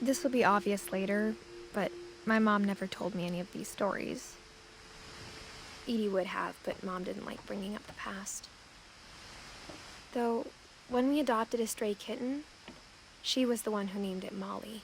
This will be obvious later, but my mom never told me any of these stories. Edie would have, but Mom didn't like bringing up the past. Though, when we adopted a stray kitten, she was the one who named it Molly.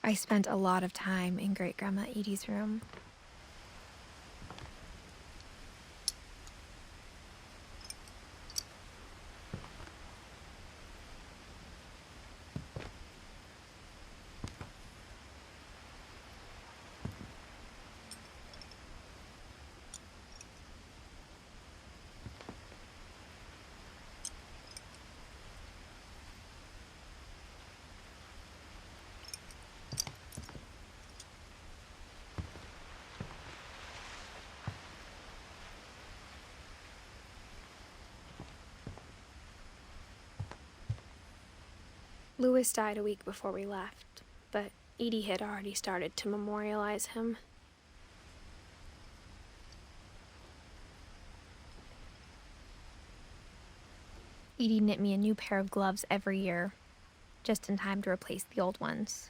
I spent a lot of time in Great-Grandma Edie's room. Louis died a week before we left, but Edie had already started to memorialize him. Edie knit me a new pair of gloves every year, just in time to replace the old ones.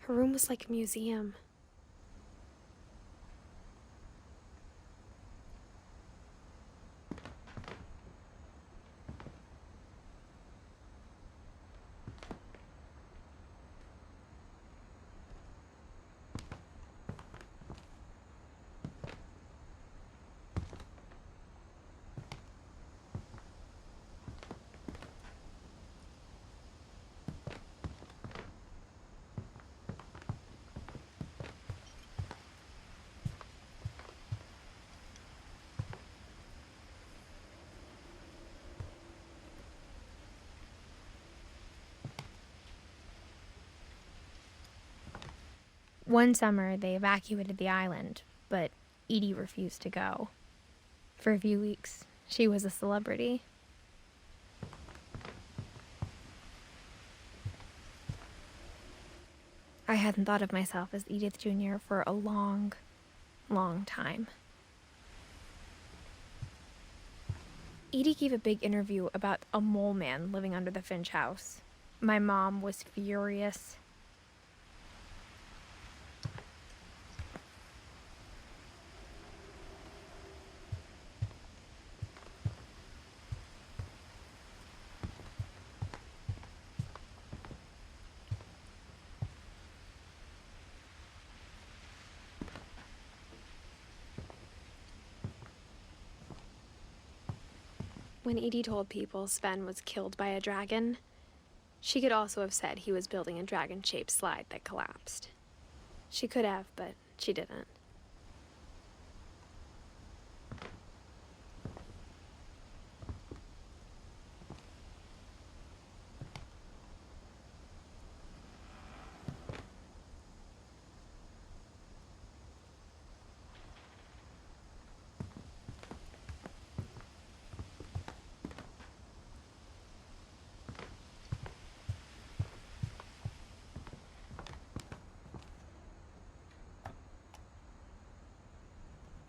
Her room was like a museum. One summer, they evacuated the island, but Edie refused to go. For a few weeks, she was a celebrity. I hadn't thought of myself as Edith Jr. for a long, long time. Edie gave a big interview about a mole man living under the Finch house. My mom was furious. When Edie told people Sven was killed by a dragon, she could also have said he was building a dragon-shaped slide that collapsed. She could have, but she didn't.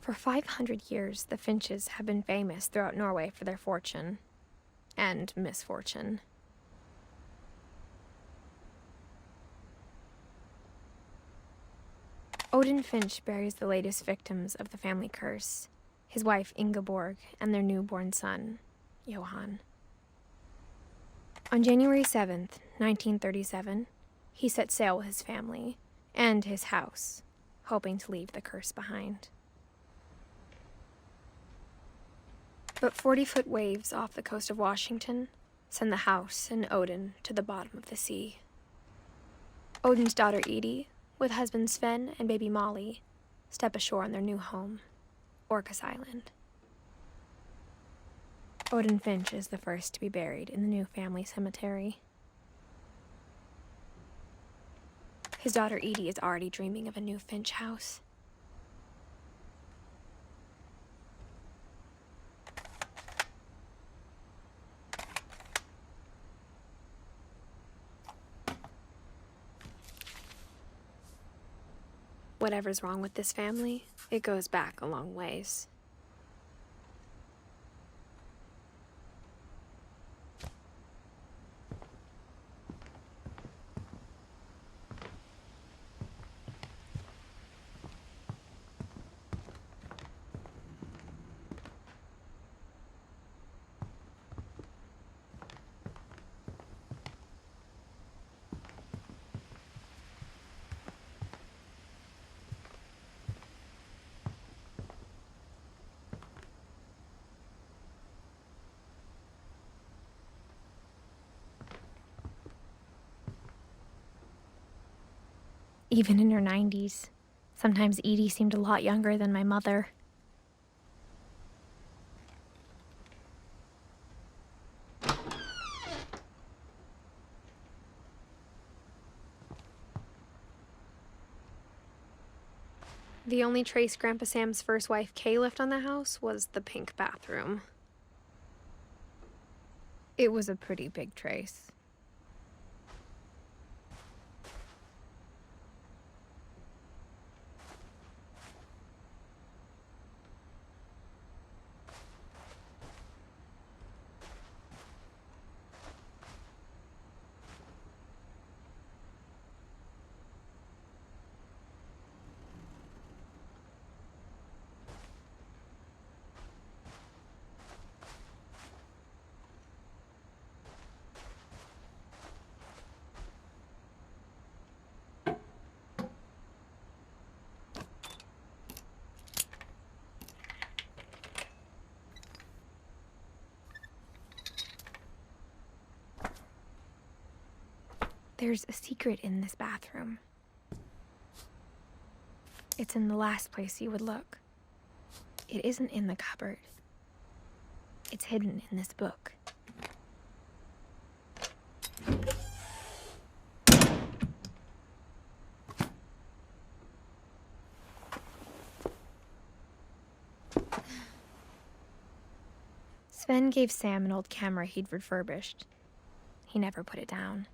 For 500 years, the Finches have been famous throughout Norway for their fortune and misfortune. Odin Finch buries the latest victims of the family curse, his wife Ingeborg and their newborn son, Johann. On January 7th, 1937, he set sail with his family and his house, hoping to leave the curse behind. But 40-foot waves off the coast of Washington send the house and Odin to the bottom of the sea. Odin's daughter Edith, with husband Sven and baby Molly, step ashore on their new home, Orcas Island. Odin Finch is the first to be buried in the new family cemetery. His daughter Edie is already dreaming of a new Finch house. Whatever's wrong with this family, it goes back a long ways. Even in her 90s, sometimes Edie seemed a lot younger than my mother. The only trace Grandpa Sam's first wife, Kay, left on the house was the pink bathroom. It was a pretty big trace. There's a secret in this bathroom. It's in the last place you would look. It isn't in the cupboard. It's hidden in this book. Sven gave Sam an old camera he'd refurbished. He never put it down.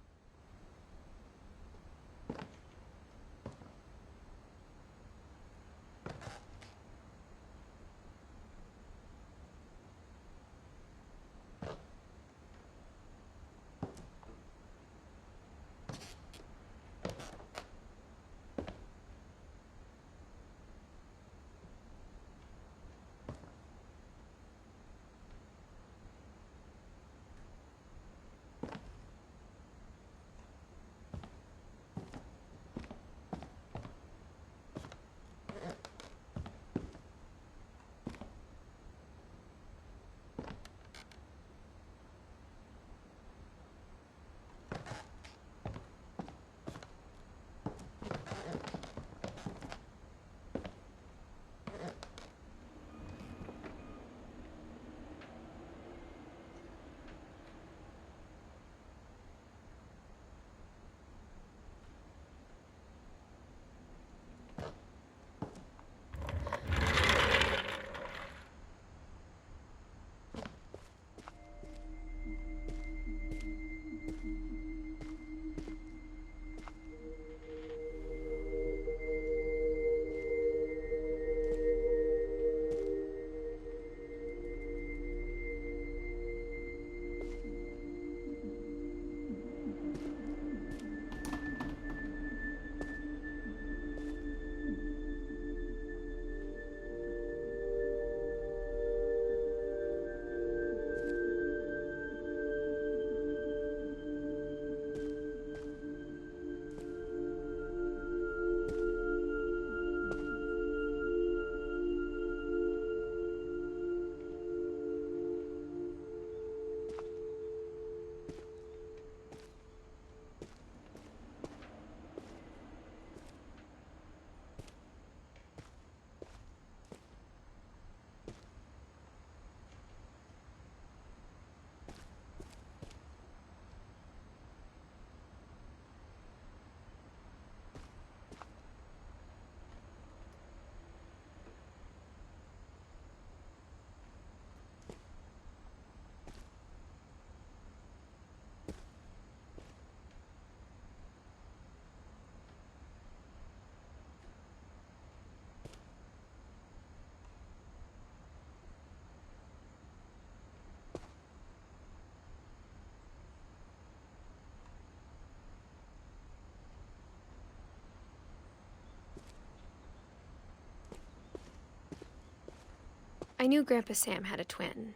I knew Grandpa Sam had a twin.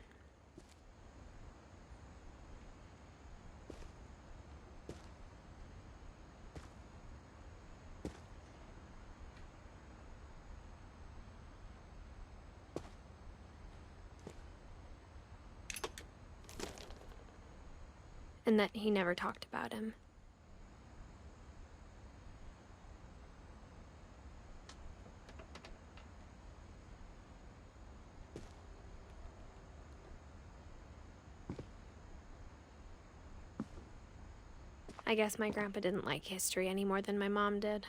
And that he never talked about him. I guess my grandpa didn't like history any more than my mom did.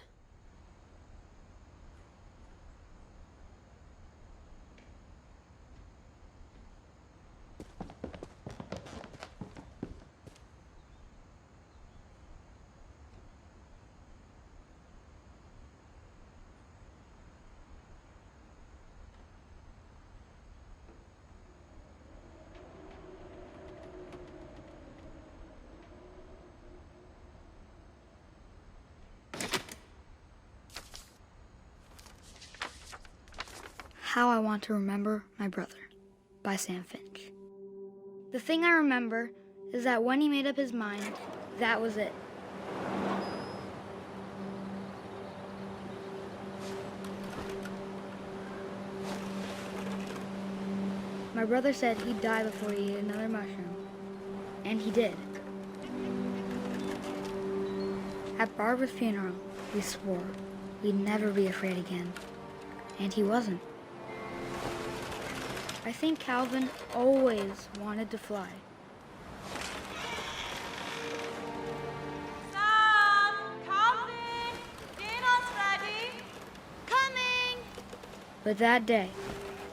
How I Want to Remember My Brother by Sam Finch. The thing I remember is that when he made up his mind, that was it. My brother said he'd die before he ate another mushroom, and he did. At Barbara's funeral, we swore we'd never be afraid again, and he wasn't. I think Calvin always wanted to fly. Sam! Calvin! Dinner's ready! Coming! But that day,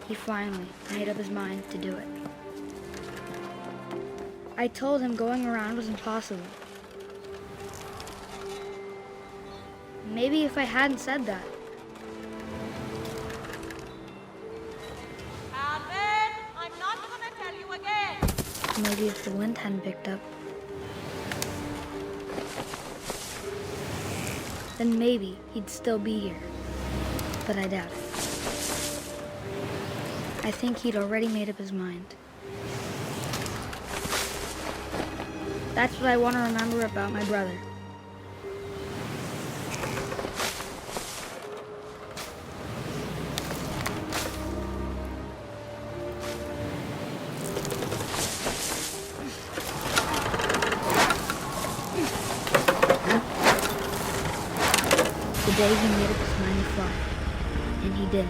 he finally made up his mind to do it. I told him going around was impossible. Maybe if I hadn't said that. Calvin! I'm not gonna tell you again! Maybe if the wind hadn't picked up. Then maybe he'd still be here. But I doubt it. I think he'd already made up his mind. That's what I want to remember about my brother. The day he made up his mind to fly. And he did.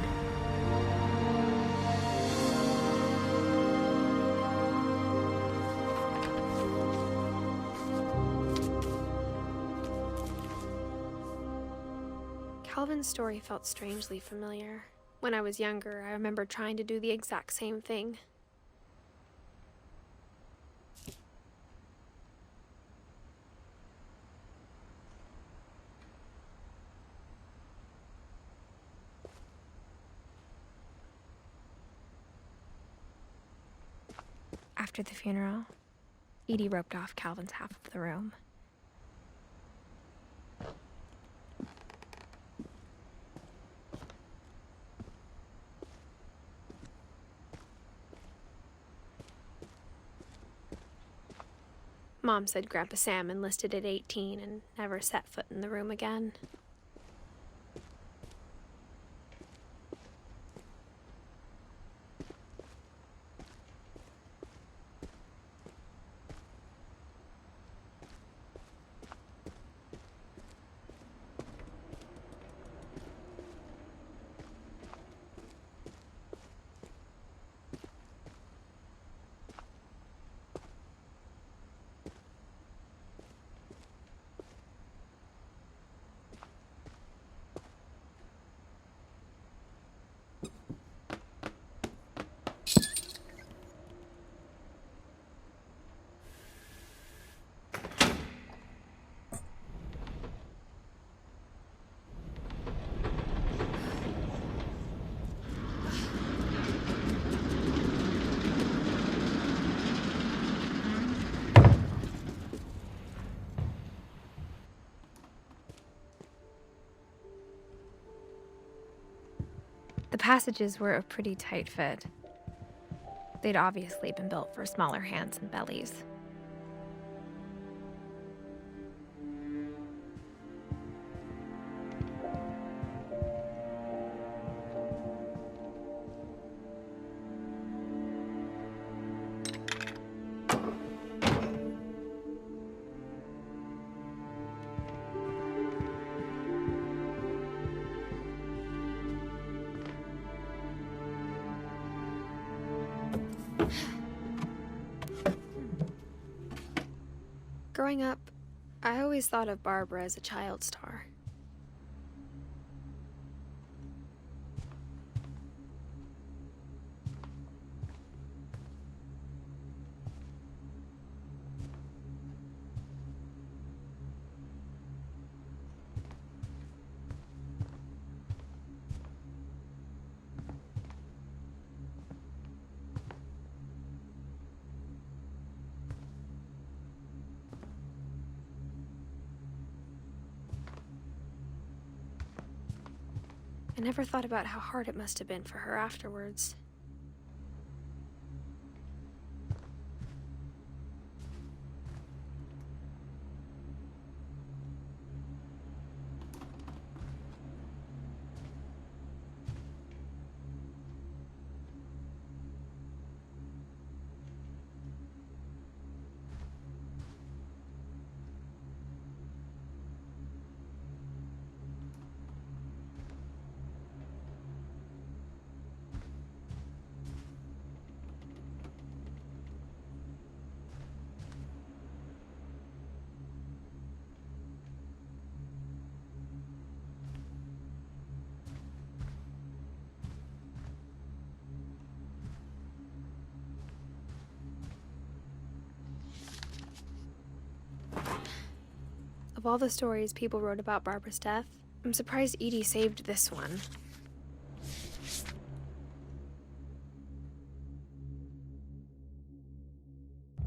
Calvin's story felt strangely familiar. When I was younger, I remember trying to do the exact same thing. After the funeral, Edie roped off Calvin's half of the room. Mom said Grandpa Sam enlisted at 18 and never set foot in the room again. The passages were a pretty tight fit. They'd obviously been built for smaller hands and bellies. Growing up, I always thought of Barbara as a child star. I never thought about how hard it must have been for her afterwards. Of all the stories people wrote about Barbara's death, I'm surprised Edie saved this one.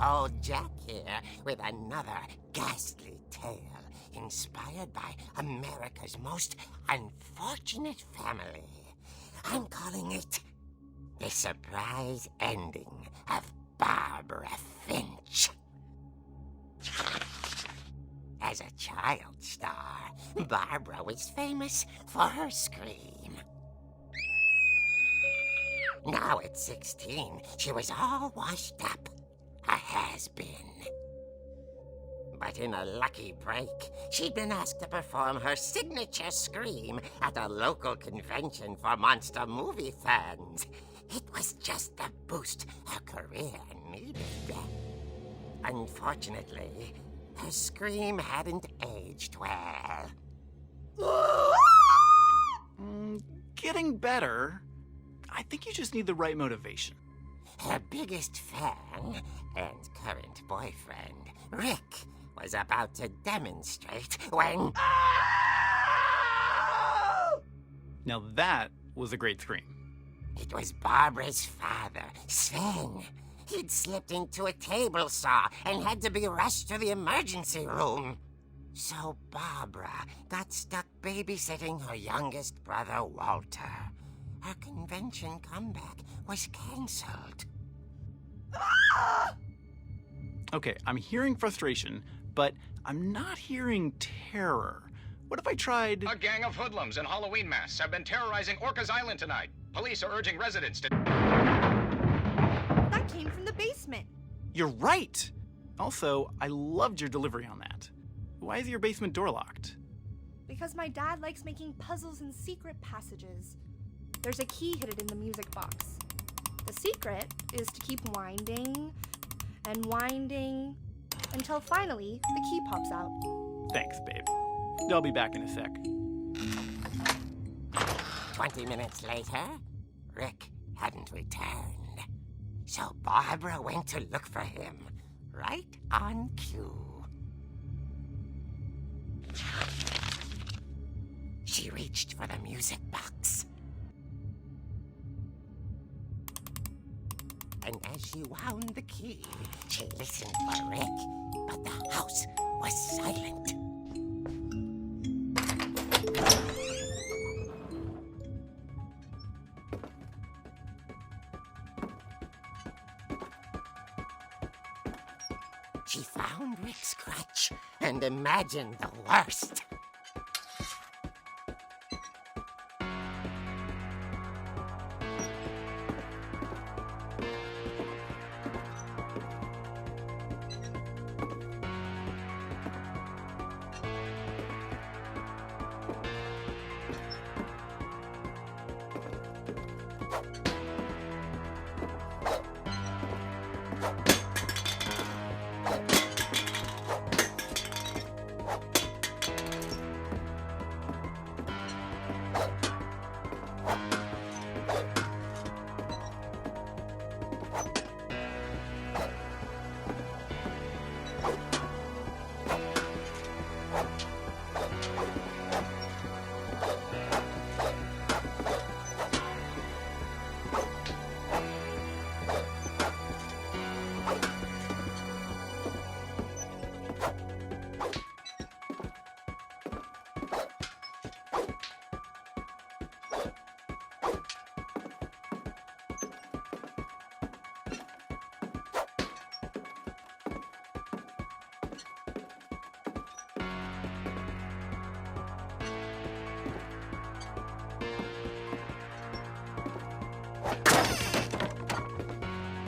Old Jack here with another ghastly tale inspired by America's most unfortunate family. I'm calling it The Surprise Ending of Barbara Finch. As a child star, Barbara was famous for her scream. Now at 16, she was all washed up, a has-been. But in a lucky break, she'd been asked to perform her signature scream at a local convention for monster movie fans. It was just the boost her career needed. Unfortunately, her scream hadn't aged well. Getting better. I think you just need the right motivation. Her biggest fan and current boyfriend, Rick, was about to demonstrate when... Now that was a great scream. It was Barbara's father, Sven. He'd slipped into a table saw and had to be rushed to the emergency room. So Barbara got stuck babysitting her youngest brother, Walter. Her convention comeback was cancelled. Okay, I'm hearing frustration, but I'm not hearing terror. What if I tried... A gang of hoodlums in Halloween masks have been terrorizing Orcas Island tonight. Police are urging residents to... That came from the basement. You're right! Also, I loved your delivery on that. Why is your basement door locked? Because my dad likes making puzzles and secret passages. There's a key hidden in the music box. The secret is to keep winding and winding until finally the key pops out. Thanks, babe. I'll be back in a sec. 20 minutes later, Rick hadn't returned. So Barbara went to look for him, right on cue. She reached for the music box. And as she wound the key, she listened for Rick, but the house was silent. around Rick's crutch and imagine the worst.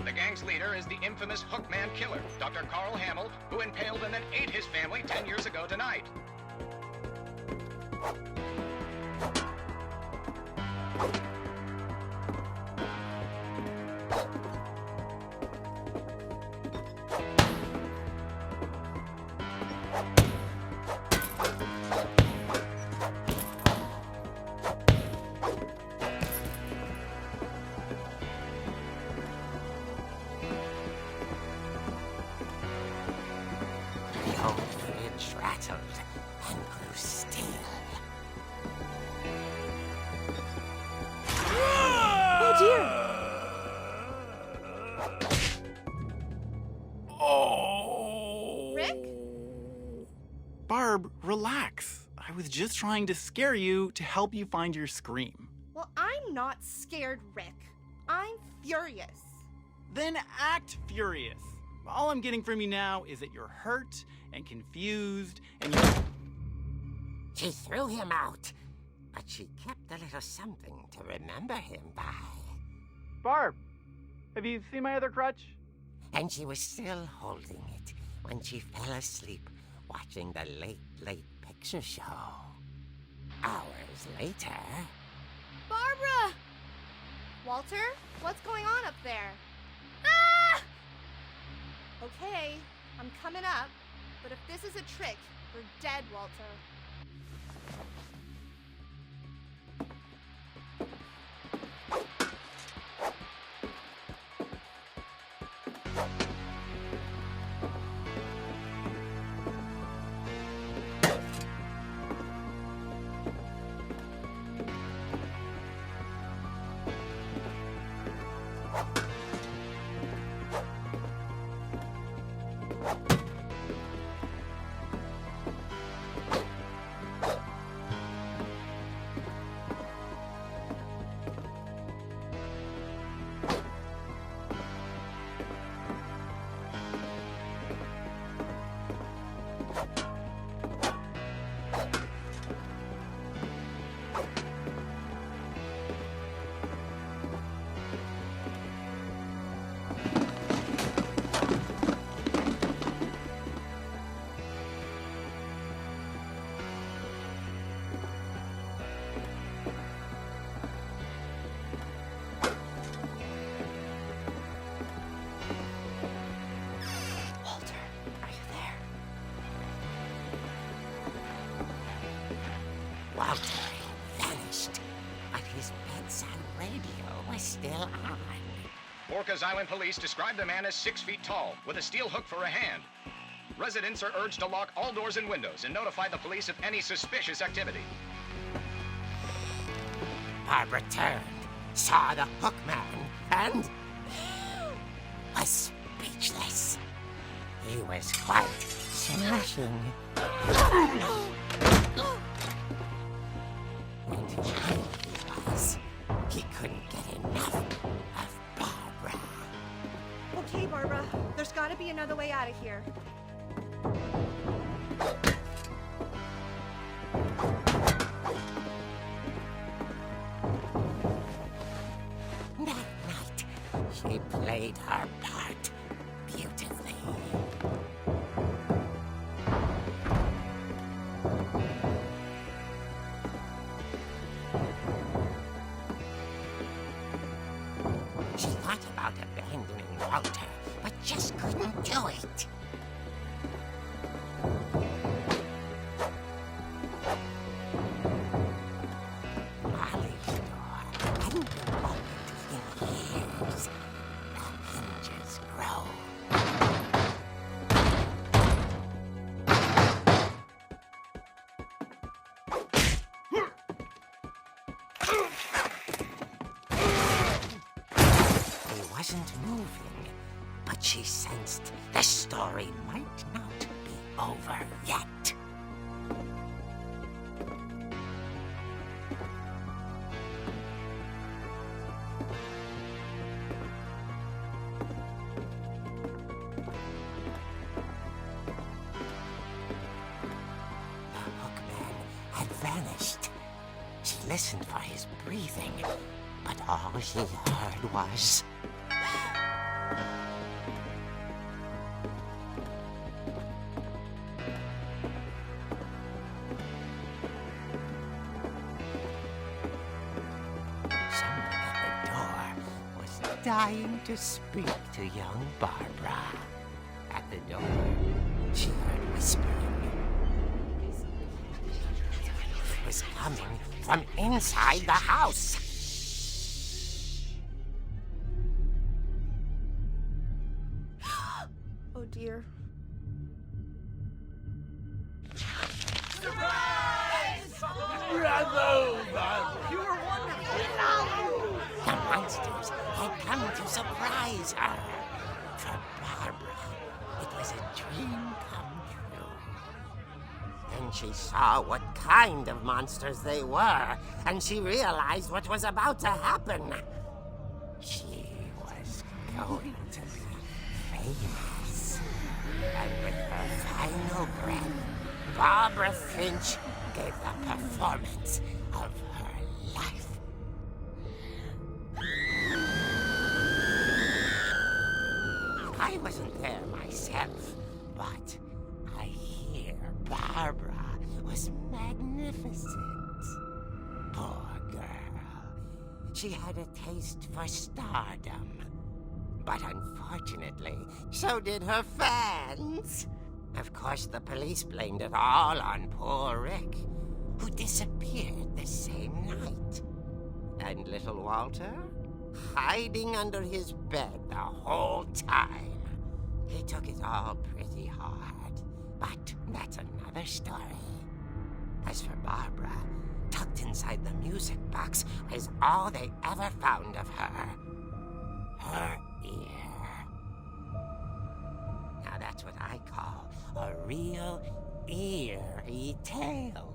The gang's leader is the infamous Hookman killer, Dr. Carl Hamill, who impaled and then ate his family 10 years ago tonight. The old fridge rattled and grew still. Oh dear! Oh! Rick? Barb, relax. I was just trying to scare you to help you find your scream. Well, I'm not scared, Rick. I'm furious. Then act furious. All I'm getting from you now is that you're hurt and confused and you... She threw him out, but she kept a little something to remember him by. Barb, have you seen my other crutch? And she was still holding it when she fell asleep watching the late picture show. Hours later... Barbara! Walter, what's going on up there? Ah! Okay, I'm coming up, but if this is a trick, we're dead, Walter. Walter vanished, but his bedside radio was still on. Orcas Island police describe the man as 6 feet tall, with a steel hook for a hand. Residents are urged to lock all doors and windows and notify the police of any suspicious activity. Barbara turned, saw the hook man, and was speechless. He was quite smashing. And high he was. He couldn't get enough of Barbara. Okay, Barbara, there's gotta be another way out of here. wasn't moving, but she sensed the story might not be over yet. Vanished. She listened for his breathing, but all she heard was... someone at the door was dying to speak to young Barbara. At the door, she heard whispering. Was coming from inside the house. Oh dear. The monsters had come to surprise her. For Barbara, it was a dream come true. Then she saw what kind of monsters they were, and she realized what was about to happen. She was going to be famous. And with her final breath, Barbara Finch gave the performance of her life. I wasn't there myself, but I hear Barbara was magnificent. Poor girl. She had a taste for stardom. But unfortunately, so did her fans. Of course, the police blamed it all on poor Rick, who disappeared the same night. And little Walter? Hiding under his bed the whole time. He took it all pretty hard, but that's another story. As for Barbara, tucked inside the music box was all they ever found of her. Her ear. Now that's what I call a real eerie tale.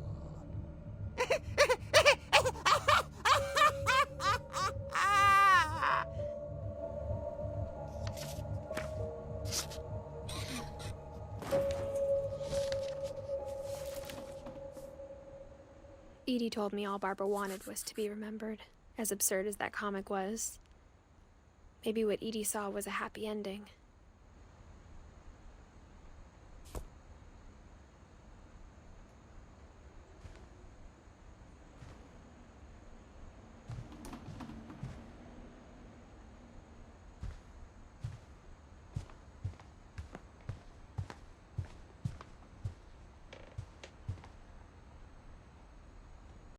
Edie told me all Barbara wanted was to be remembered, as absurd as that comic was. Maybe what Edie saw was a happy ending.